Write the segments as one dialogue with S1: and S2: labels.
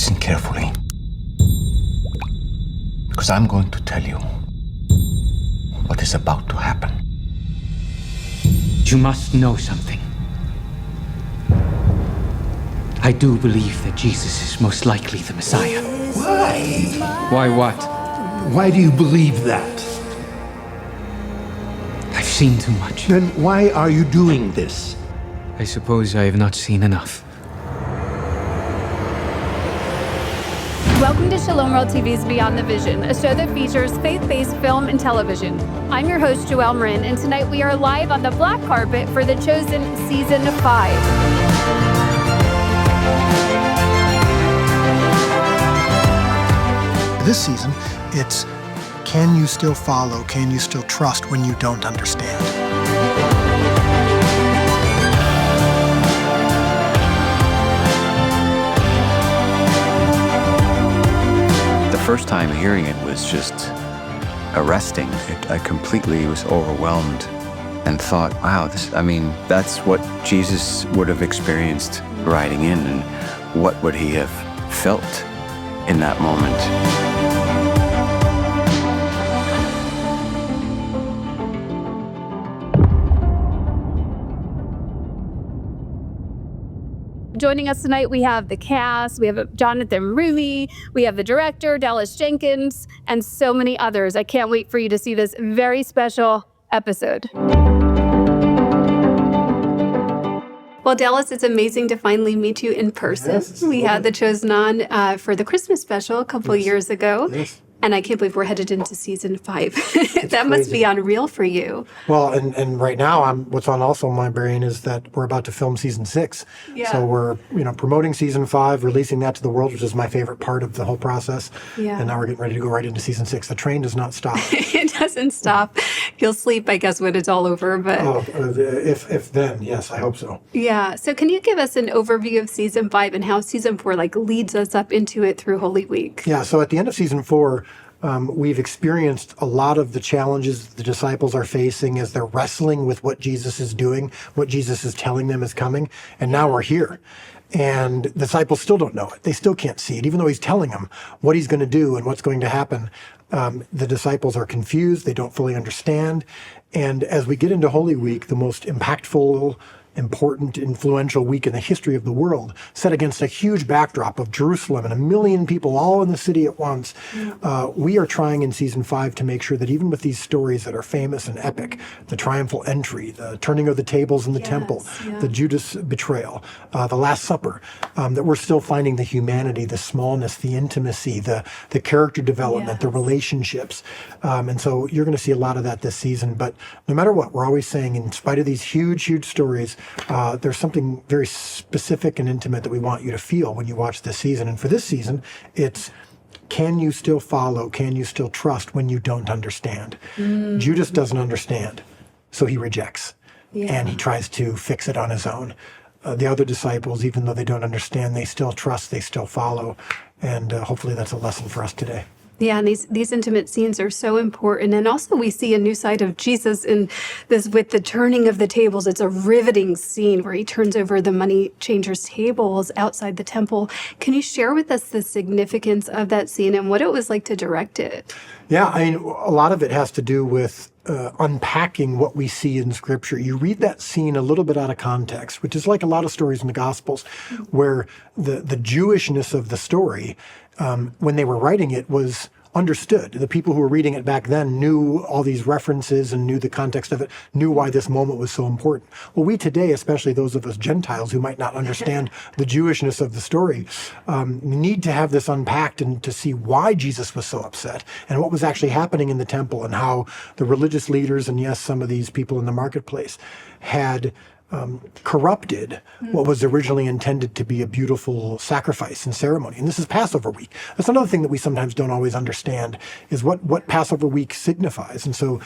S1: Listen carefully, because I'm going to tell you what is about to happen.
S2: You must know something. I do believe that Jesus is most likely the Messiah.
S3: Why?
S2: Why what?
S3: Why do you believe that?
S2: I've seen too much.
S3: Then why are you doing this?
S2: I suppose I have not seen enough.
S4: Welcome to Shalom World TV's Beyond the Vision, a show that features faith-based film and television. I'm your host, Joelle Maryn, and tonight we are live on the black carpet for The Chosen Season 5.
S5: This season, it's can you still follow, can you still trust when you don't understand?
S6: The first time hearing it was just arresting. I completely was overwhelmed and thought, wow, that's what Jesus would have experienced riding in, and what would he have felt in that moment?
S4: Joining us tonight, we have the cast, we have Jonathan Roumie, we have the director, Dallas Jenkins, and so many others. I can't wait for you to see this very special episode. Well, Dallas, it's amazing to finally meet you in person.
S5: Yes,
S4: we had The Chosen on for the Christmas special a couple of years ago.
S5: Yes.
S4: And I can't believe we're headed into season 5. That must
S5: crazy.
S4: be unreal for you.
S5: Well, and right now, what's on also my brain is that we're about to film season 6.
S4: Yeah.
S5: So we're promoting season 5, releasing that to the world, which is my favorite part of the whole process.
S4: Yeah.
S5: And now we're getting ready to go right into season 6. The train does not stop.
S4: It doesn't stop. You'll sleep, I guess, when it's all over. But
S5: If then, yes, I hope so.
S4: yeah. So can you give us an overview of season 5 and how season 4 leads us up into it through Holy Week?
S5: Yeah. So at the end of season 4. We've experienced a lot of the challenges the disciples are facing as they're wrestling with what Jesus is doing, what Jesus is telling them is coming, and now we're here. And the disciples still don't know it. They still can't see it, even though he's telling them what he's going to do and what's going to happen. The disciples are confused. They don't fully understand. And as we get into Holy Week, the most impactful, important, influential week in the history of the world, set against a huge backdrop of Jerusalem and 1 million people all in the city at once. We are trying in season 5 to make sure that even with these stories that are famous and epic, the triumphal entry, the turning of the tables in the temple, the Judas betrayal, the Last Supper, that we're still finding the humanity, the smallness, the intimacy, the character development, the relationships. And so you're going to see a lot of that this season. But no matter what, we're always saying, in spite of these huge, huge stories, there's something very specific and intimate that we want you to feel when you watch this season. And for this season, it's, can you still follow? Can you still trust when you don't understand? Judas doesn't understand, so he rejects. And he tries to fix it on his own. The other disciples, even though they don't understand, they still trust, they still follow. And hopefully that's a lesson for us today.
S4: Yeah, and these intimate scenes are so important. And also we see a new side of Jesus in this with the turning of the tables. It's a riveting scene where he turns over the money changers' tables outside the temple. Can you share with us the significance of that scene and what it was like to direct it?
S5: Yeah, a lot of it has to do with unpacking what we see in Scripture. You read that scene a little bit out of context, which is like a lot of stories in the Gospels, where the Jewishness of the story, when they were writing it, was understood. The people who were reading it back then knew all these references and knew the context of it, knew why this moment was so important. Well, we today, especially those of us Gentiles who might not understand the Jewishness of the story, need to have this unpacked and to see why Jesus was so upset and what was actually happening in the temple and how the religious leaders and, yes, some of these people in the marketplace had corrupted what was originally intended to be a beautiful sacrifice and ceremony. And this is Passover week. That's another thing that we sometimes don't always understand, is what Passover week signifies. And so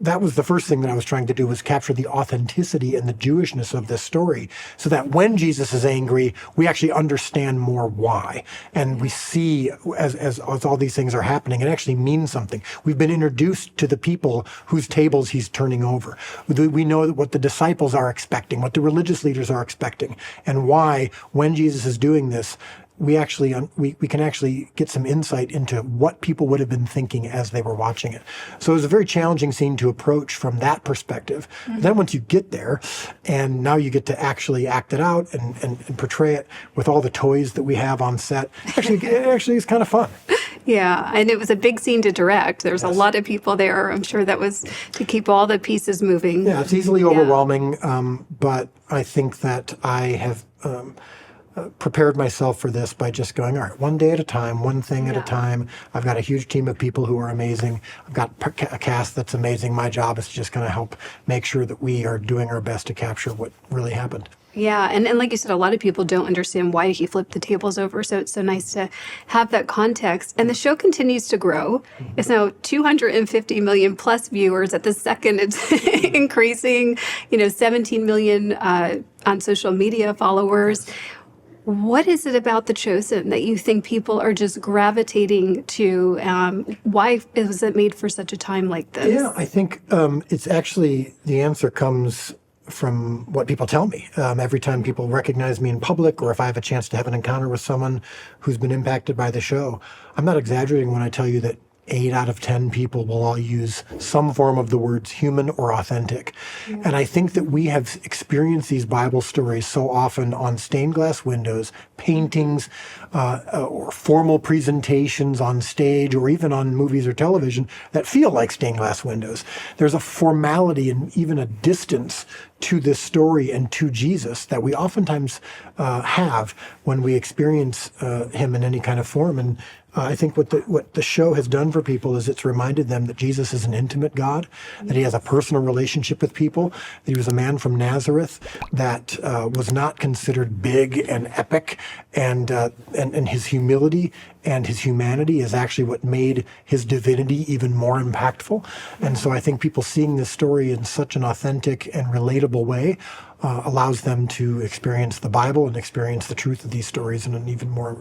S5: that was the first thing that I was trying to do, was capture the authenticity and the Jewishness of this story, so that when Jesus is angry, we actually understand more why. And we see, as all these things are happening, it actually means something. We've been introduced to the people whose tables he's turning over. We know what the disciples are expecting, what the religious leaders are expecting, and why, when Jesus is doing this, we can actually get some insight into what people would have been thinking as they were watching it. So it was a very challenging scene to approach from that perspective. Then once you get there, and now you get to actually act it out and portray it with all the toys that we have on set, it actually is kind of fun.
S4: Yeah, and it was a big scene to direct. There's a lot of people there. I'm sure that was to keep all the pieces moving.
S5: Yeah, it's easily overwhelming, but I think that I have prepared myself for this by just going, all right, one day at a time, one thing at a time. I've got a huge team of people who are amazing. I've got a cast that's amazing. My job is just going to help make sure that we are doing our best to capture what really happened.
S4: Yeah, and like you said, a lot of people don't understand why he flipped the tables over, so it's so nice to have that context. And the show continues to grow. It's now 250 million plus viewers at the second. It's increasing, 17 million on social media followers. What is it about The Chosen that you think people are just gravitating to? Why was it made for such a time like this?
S5: Yeah, I think it's actually, the answer comes from what people tell me. Every time people recognize me in public, or if I have a chance to have an encounter with someone who's been impacted by the show, I'm not exaggerating when I tell you that 8 out of 10 people will all use some form of the words human or authentic. And I think that we have experienced these Bible stories so often on stained glass windows, paintings, or formal presentations on stage, or even on movies or television that feel like stained glass windows. There's a formality and even a distance to this story and to Jesus that we oftentimes have when we experience him in any kind of form. And I think what the show has done for people is it's reminded them that Jesus is an intimate God, that he has a personal relationship with people, that he was a man from Nazareth that was not considered big and epic, and his humility and his humanity is actually what made his divinity even more impactful. And so I think people seeing this story in such an authentic and relatable way allows them to experience the Bible and experience the truth of these stories in an even more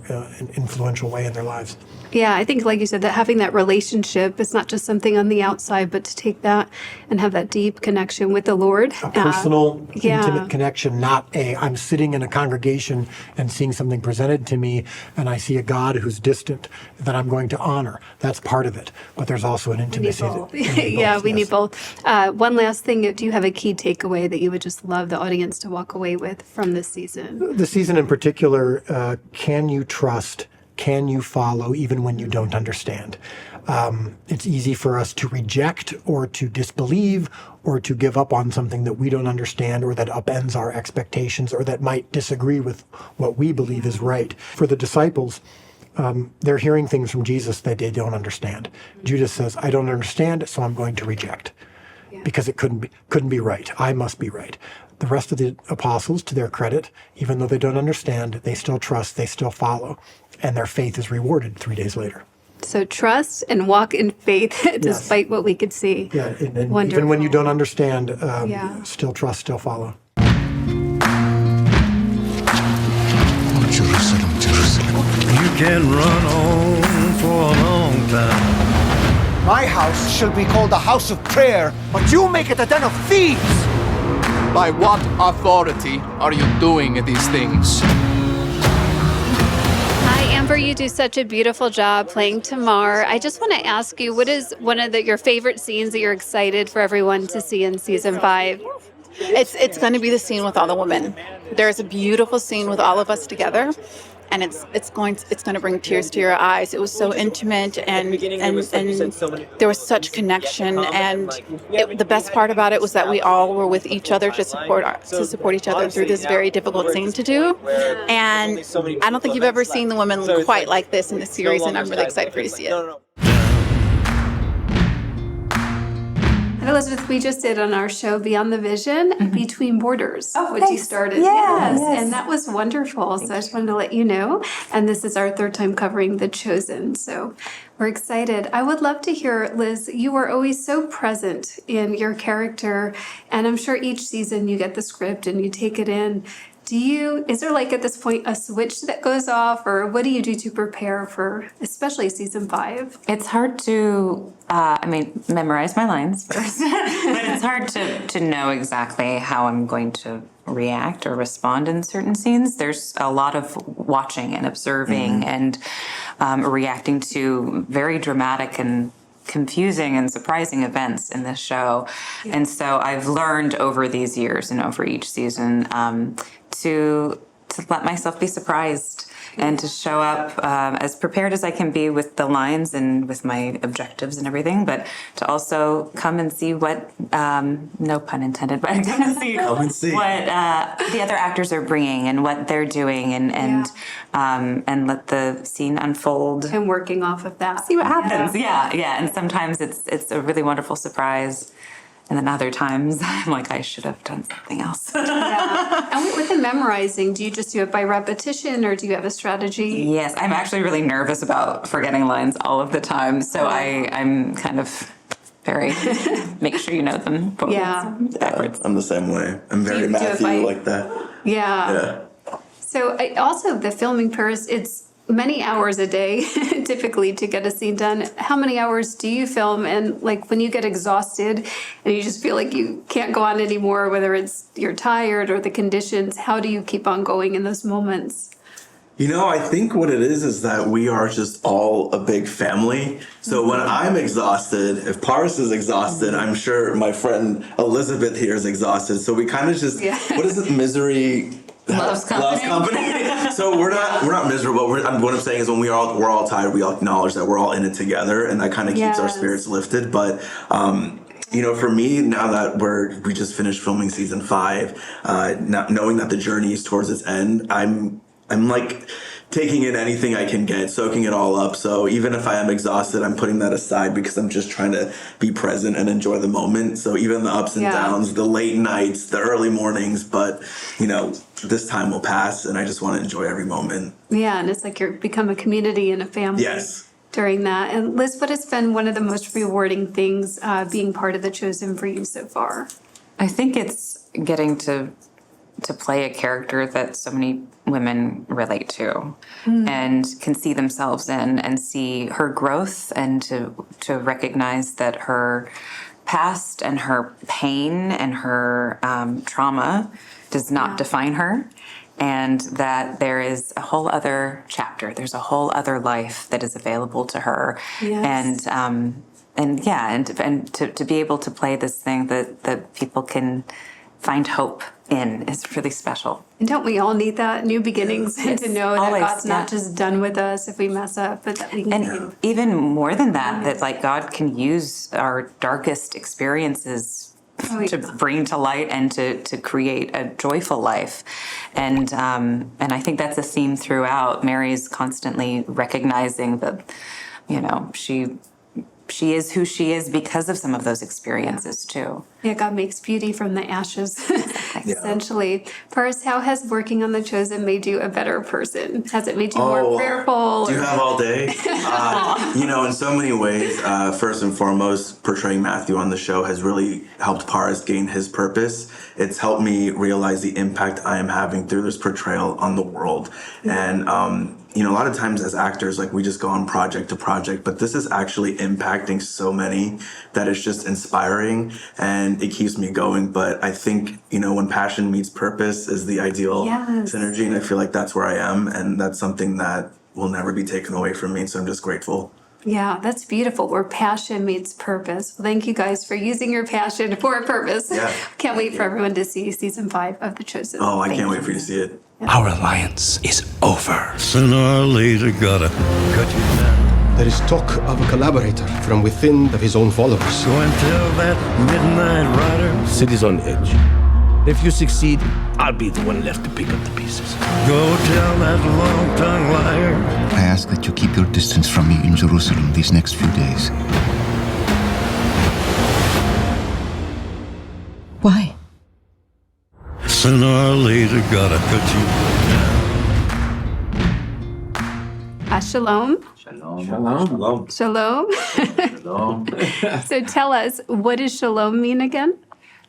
S5: influential way in their lives.
S4: Yeah, I think, like you said, that having that relationship is not just something on the outside, but to take that and have that deep connection with the Lord.
S5: A personal, intimate connection, not I'm sitting in a congregation and seeing something presented to me, and I see a God who's distant that I'm going to honor. That's part of it. But there's also an intimacy.
S4: We need both. One last thing, do you have a key takeaway that you would just love the audience to walk away with from this season?
S5: The season in particular, can you trust? Can you follow even when you don't understand? It's easy for us to reject or to disbelieve or to give up on something that we don't understand or that upends our expectations or that might disagree with what we believe is right. For the disciples, they're hearing things from Jesus that they don't understand. Judas says, I don't understand, so I'm going to reject because it couldn't be right. I must be right. The rest of the apostles, to their credit, even though they don't understand, they still trust, they still follow, and their faith is rewarded 3 days later.
S4: So trust and walk in faith despite what we could see.
S5: Yeah, and even when you don't understand, still trust, still follow.
S1: Oh, Jerusalem, Jerusalem.
S7: You can run on for a long time.
S8: My house shall be called a house of prayer, but you make it a den of thieves!
S9: By what authority are you doing these things?
S4: Hi, Amber. You do such a beautiful job playing Tamar. I just want to ask you, what is one of your favorite scenes that you're excited for everyone to see in season 5?
S10: It's going to be the scene with all the women. There's a beautiful scene with all of us together, and it's going to bring tears to your eyes. It was so intimate, and there was such connection. And the best part about it was that we all were with each other to support each other through this very difficult scene to do. And I don't think you've ever seen the women quite like this in the series, and I'm really excited for you to see it.
S4: And Elizabeth, we just did on our show Beyond the Vision, Between Borders, which you started.
S11: Yes.
S4: And that was wonderful. So I just wanted to let you know. And this is our 3rd time covering The Chosen. So we're excited. I would love to hear, Liz, you are always so present in your character. And I'm sure each season you get the script and you take it in. Is there like at this point a switch that goes off, or what do you do to prepare for, especially season 5?
S11: It's hard to, memorize my lines first, but it's hard to know exactly how I'm going to react or respond in certain scenes. There's a lot of watching and observing and reacting to very dramatic and confusing and surprising events in this show. Yeah. And so I've learned over these years and over each season to let myself be surprised and to show up as prepared as I can be with the lines and with my objectives and everything, but to also come and see what, no pun intended, but come and see what the other actors are bringing and what they're doing and let the scene unfold.
S4: And working off of that.
S11: See what happens. Yeah. And sometimes it's a really wonderful surprise. And then other times, I'm like, I should have done something else.
S4: And with the memorizing, do you just do it by repetition, or do you have a strategy?
S11: Yes, I'm actually really nervous about forgetting lines all of the time. So I'm kind of very, make sure you know them. Backwards.
S12: I'm the same way. I'm very Matthew like that.
S4: Yeah. So also the filming, Paris, it's many hours a day typically to get a scene done. How many hours do you film? And like when you get exhausted and you just feel like you can't go on anymore, whether it's you're tired or the conditions, how do you keep on going in those moments?
S12: I think what it is that we are just all a big family. So when I'm exhausted, if Paris is exhausted, I'm sure my friend Elizabeth here is exhausted. So we kind of just, what is it, misery
S11: loves company.
S12: So we're not miserable. What I'm saying is when we're all tired, we all acknowledge that we're all in it together, and that kind of keeps our spirits lifted. But for me, now that we just finished filming season 5, knowing that the journey is towards its end, I'm like taking in anything I can get, soaking it all up. So even if I am exhausted, I'm putting that aside because I'm just trying to be present and enjoy the moment. So even the ups and downs, the late nights, the early mornings, but this time will pass, and I just want to enjoy every moment.
S4: Yeah, and it's like you're become a community and a family.
S12: Yes.
S4: During that. And Liz, what has been one of the most rewarding things being part of The Chosen for you so far?
S11: I think it's getting to play a character that so many women relate to and can see themselves in, and see her growth, and to recognize that her past and her pain and her trauma does not define her, and that there is a whole other chapter, there's a whole other life that is available to her. Yes. And to be able to play this thing that people can find hope in is really special.
S4: And don't we all need that? New beginnings, and to know that
S11: always,
S4: God's not just done with us if we mess up, but that we can.
S11: And even more than that like God can use our darkest experiences to bring to light and to create a joyful life. And I think that's a theme throughout. Mary's constantly recognizing that, she is who she is because of some of those experiences too.
S4: Yeah, God makes beauty from the ashes, essentially. Paris, how has working on The Chosen made you a better person? Has it made you more prayerful?
S12: Do you have all day? In so many ways. First and foremost, portraying Matthew on the show has really helped Paris gain his purpose. It's helped me realize the impact I am having through this portrayal on the world. And a lot of times as actors, we just go on project to project, but this is actually impacting so many that it's just inspiring and it keeps me going. But I think, when passion meets purpose is the ideal synergy, and I feel like that's where I am, and that's something that will never be taken away from me. So I'm just grateful.
S4: Yeah, that's beautiful, where passion meets purpose. Well, thank you guys for using your passion for a purpose. Yeah. Can't wait for everyone to see season 5 of The Chosen.
S12: Oh, I can't wait for you to see it.
S1: Our alliance is over.
S7: Sooner or later, gotta cut you down.
S3: There is talk of a collaborator from within of his own followers.
S7: Go and tell that midnight rider.
S1: City's on edge. If you succeed, I'll be the one left to pick up the pieces.
S7: Go tell that long-tongued liar.
S13: I ask that you keep your distance from me in Jerusalem these next few days.
S14: Why?
S7: Sooner or later, gotta cut you down.
S4: Shalom.
S6: Shalom.
S12: Shalom.
S4: Shalom.
S6: Shalom.
S4: So tell us, what does shalom mean again?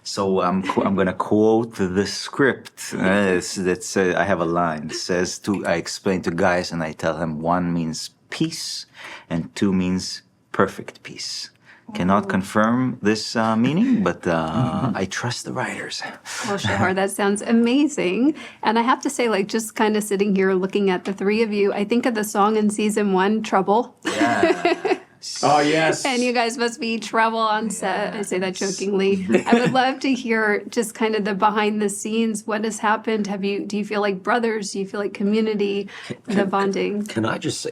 S14: So I'm going to quote the script. I have a line. It says, I explain to guys and I tell him 1 means peace and 2 means perfect peace. Cannot confirm this meaning, but I trust the writers.
S4: Well, Shahar, that sounds amazing. And I have to say, like, just kind of sitting here looking at the three of you, I think of the song in season 1, Trouble.
S14: Yeah.
S3: Oh, yes.
S4: And you guys must be trouble on set. I say that jokingly. I would love to hear just kind of the behind the scenes. What has happened? Do you feel like brothers? Do you feel like community? The bonding?
S15: Can I just say,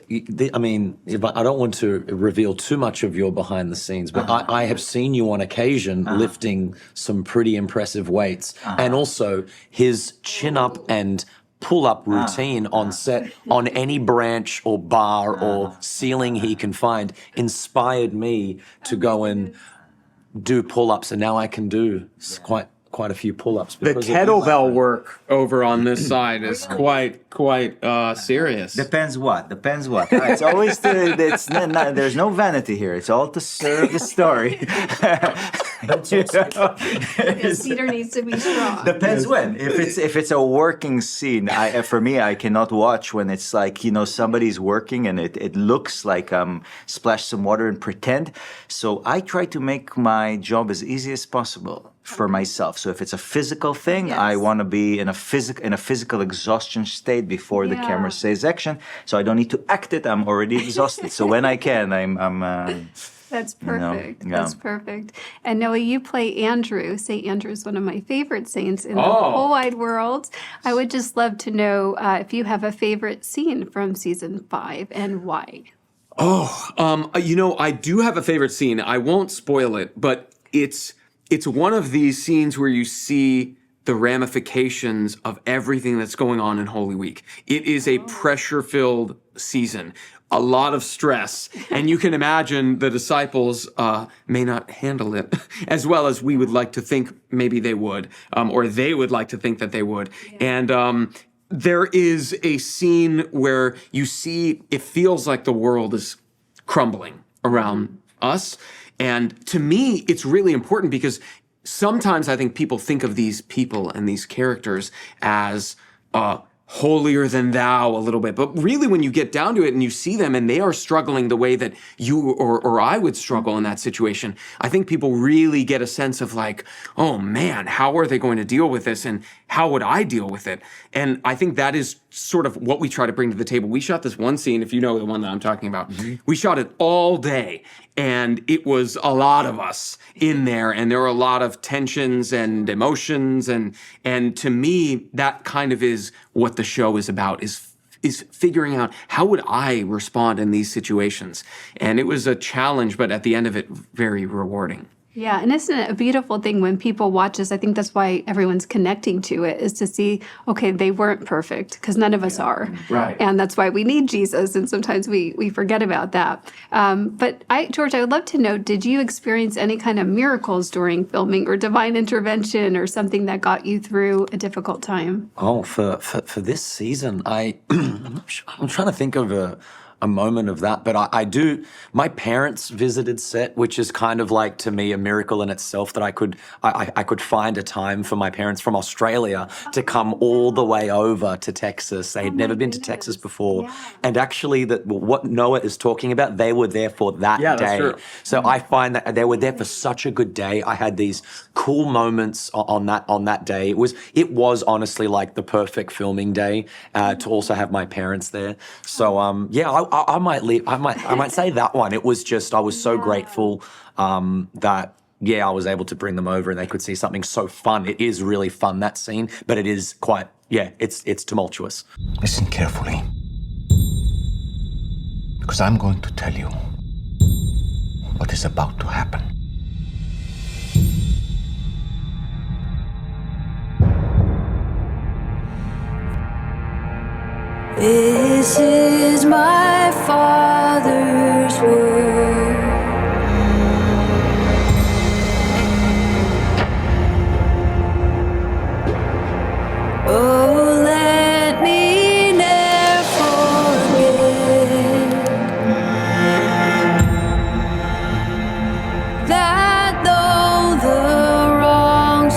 S15: I mean, I don't want to reveal too much of your behind the scenes, but I have seen you on occasion lifting some pretty impressive weights. And also his chin up and pull-up routine on set on any branch or bar or ceiling he can find inspired me to go and do pull-ups, and now I can do quite a few pull-ups.
S3: The kettlebell work over on this side is quite serious.
S14: Depends what. It's always there's no vanity here. It's all to serve the story.
S4: Peter needs to be strong.
S14: Depends when. If it's a working scene, for me, I cannot watch when it's like, somebody's working and it looks like splash some water and pretend. So I try to make my job as easy as possible for myself. So if it's a physical thing, I want to be in a physical exhaustion state before the camera says action. So I don't need to act it. I'm already exhausted. So when I can, I'm
S4: That's perfect. That's perfect. And Noah, you play Andrew. St. Andrew is one of my favorite saints in the whole wide world. I would just love to know if you have a favorite scene from season 5 and why.
S3: I do have a favorite scene. I won't spoil it, but it's one of these scenes where you see the ramifications of everything that's going on in Holy Week. It is a pressure-filled season, a lot of stress, and you can imagine the disciples may not handle it as well as we would like to think maybe they would, or they would like to think that they would. Yeah. And there is a scene where you see it feels like the world is crumbling around us. And to me, it's really important because sometimes I think people think of these people and these characters as holier than thou a little bit. But really, when you get down to it and you see them and they are struggling the way that you or I would struggle in that situation, I think people really get a sense of like, oh man, how are they going to deal with this? And how would I deal with it? And I think that is sort of what we try to bring to the table. We shot this one scene, if you know the one that I'm talking about. Mm-hmm. We shot it all day. And it was a lot of us in there, and there were a lot of tensions and emotions, and to me, that kind of is what the show is about, is figuring out how would I respond in these situations. And it was a challenge, but at the end of it, very rewarding.
S4: Yeah, and isn't it a beautiful thing when people watch this? I think that's why everyone's connecting to it, is to see, okay, they weren't perfect, because none of us are.
S3: Right.
S4: And that's why we need Jesus, and sometimes we forget about that. But George, I would love to know, did you experience any kind of miracles during filming or divine intervention or something that got you through a difficult time?
S15: Oh, for this season, I'm trying to think of a moment of that, but I do. My parents visited set, which is kind of like, to me, a miracle in itself, that I could find a time for my parents from Australia to come all the way over to Texas. They had never been to Texas before, and actually, what Noah is talking about, they were there for that day.
S3: That's true.
S15: So I find that they were there for such a good day. I had these cool moments on that day. It was honestly like the perfect filming day to also have my parents there. So I might say that one. It was just, I was so grateful that I was able to bring them over and they could see something so fun. It is really fun, that scene, but it is quite, it's tumultuous.
S1: Listen carefully, because I'm going to tell you what is about to happen.
S16: This is my Father's word. Oh, let me never forget that though the wrong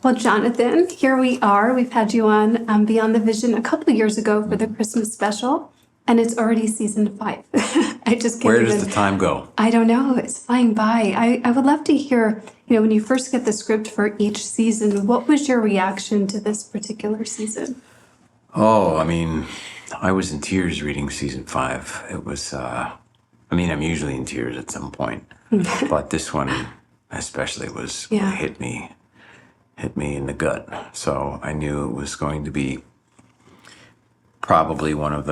S4: Well, Jonathan, here we are. We've had you on Beyond the Vision a couple of years ago for the Christmas special, and it's already season 5. I just can't
S3: Where does the time go?
S4: I don't know. It's flying by. I would love to hear, when you first get the script for each season, what was your reaction to this particular season?
S6: Oh, I mean, I was in tears reading season 5. It was, I'm usually in tears at some point, but this one especially hit me in the gut. So I knew it was going to be probably one of,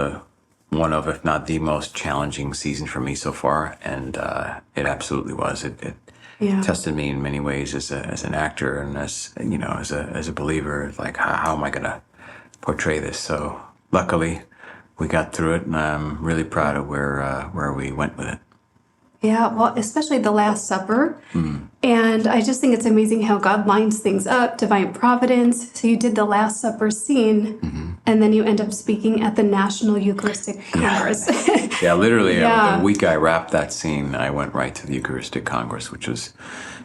S6: if not the most challenging season for me so far. And it absolutely was. It tested me in many ways as an actor and as a believer. Like, how am I going to portray this? So luckily we got through it, and I'm really proud of where we went with it.
S4: Yeah, well, especially the Last Supper. And I just think it's amazing how God lines things up, divine providence. So you did the Last Supper scene, and then you end up speaking at the National Eucharistic Congress.
S6: Yeah, literally, the week I wrapped that scene, I went right to the Eucharistic Congress, which was,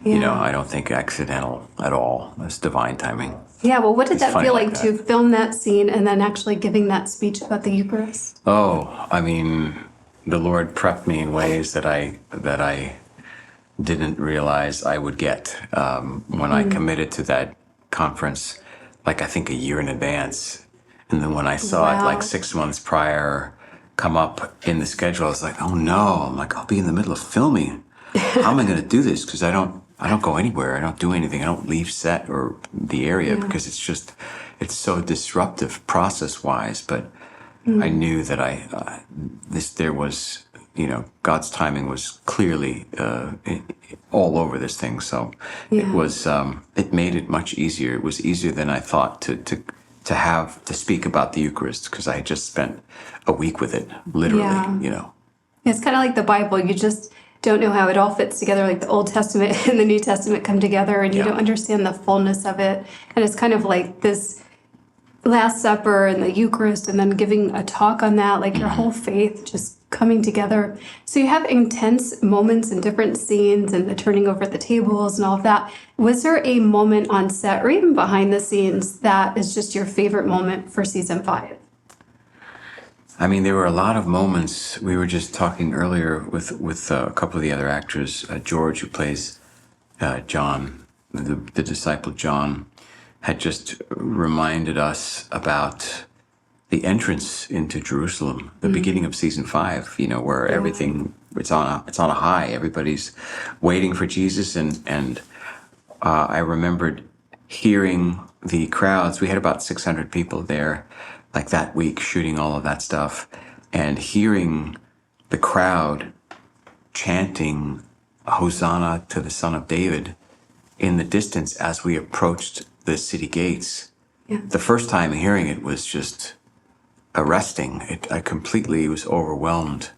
S6: I don't think accidental at all. It's divine timing.
S4: Yeah, well, what did
S6: It's
S4: that
S6: funny
S4: feel
S6: like
S4: like
S6: that.
S4: to film that scene and then actually giving that speech about the Eucharist?
S6: Oh, I mean, the Lord prepped me in ways that I didn't realize I would get when I committed to that conference, like I think a year in advance. And then when I saw it like 6 months prior come up in the schedule, I was like, oh no, I'm like, I'll be in the middle of filming. How am I going to do this? Because I don't go anywhere. I don't do anything. I don't leave set or the area because it's so disruptive process-wise. But I knew that there was, God's timing was clearly all over this thing. So it was, it made it much easier. It was easier than I thought to speak about the Eucharist, because I had just spent a week with it, literally,
S4: It's kind of like the Bible. You just don't know how it all fits together, like the Old Testament and the New Testament come together, and you don't understand the fullness of it. And it's kind of like this Last Supper and the Eucharist, and then giving a talk on that, like your whole faith just coming together. So you have intense moments and different scenes and the turning over the tables and all of that. Was there a moment on set or even behind the scenes that is just your favorite moment for season 5?
S6: I mean, there were a lot of moments. We were just talking earlier with a couple of the other actors. George, who plays John, the disciple John, had just reminded us about the entrance into Jerusalem, the beginning of season 5. Where everything it's on a high. Everybody's waiting for Jesus, and I remembered hearing the crowds. We had about 600 people there, like that week, shooting all of that stuff, and hearing the crowd chanting Hosanna to the Son of David in the distance as we approached the city gates. The first time hearing it was just arresting. I completely was overwhelmed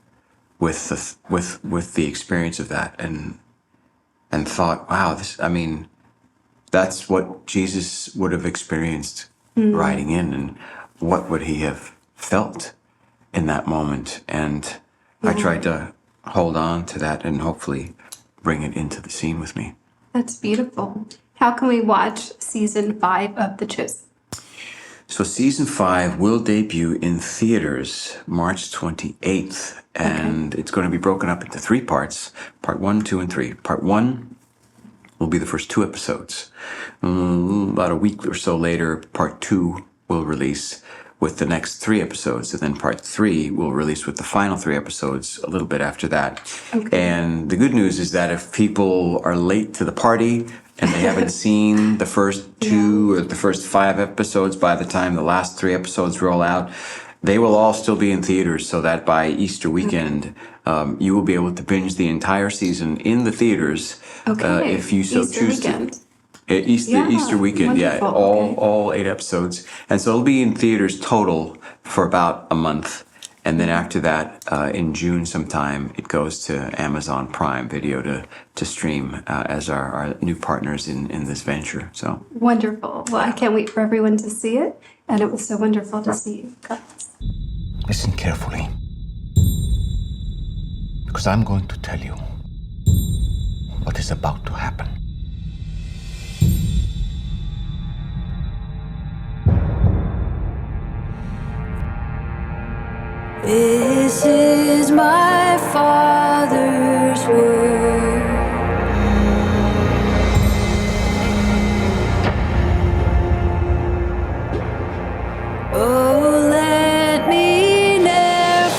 S6: with the experience of that, and thought, wow, that's what Jesus would have experienced riding in, and what would he have felt in that moment. And I tried to hold on to that and hopefully bring it into the scene with me.
S4: That's beautiful. How can we watch season 5 of The Chosen?
S6: So season 5 will debut in theaters March 28th, and it's going to be broken up into 3 parts, part 1, 2, and 3. Part 1 will be the first 2 episodes. About a week or so later, part 2 will release with the next 3 episodes, and then part 3 will release with the final 3 episodes a little bit after that. And the good news is that if people are late to the party and they haven't seen the first 2 or the first 5 episodes by the time the last 3 episodes roll out, they will all still be in theaters, so that by Easter weekend, you will be able to binge the entire season in the theaters if you so choose to. Easter weekend, all 8 episodes. And so it'll be in theaters total for about a month. And then after that, in June sometime, it goes to Amazon Prime Video to stream as our new partners in this venture. So
S4: Wonderful. Well, I can't wait for everyone to see it. And it was so wonderful to see you guys.
S1: Listen carefully, because I'm going to tell you what is about to happen.
S16: This is my Father's word. Oh, let me never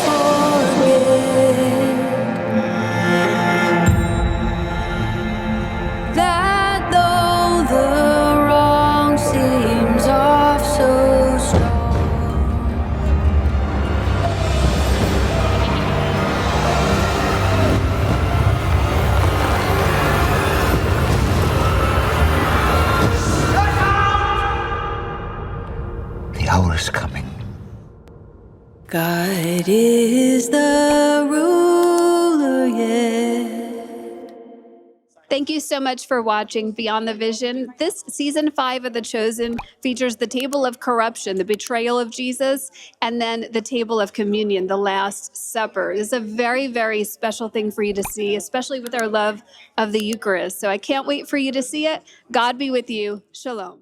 S16: forget that though the wrong seems off so strong,
S1: The hour is coming.
S16: God is the ruler yet.
S4: Thank you so much for watching Beyond the Vision. This season 5 of The Chosen features the table of corruption, the betrayal of Jesus, and then the table of communion, the Last Supper. This is a very, very special thing for you to see, especially with our love of the Eucharist. So I can't wait for you to see it. God be with you. Shalom.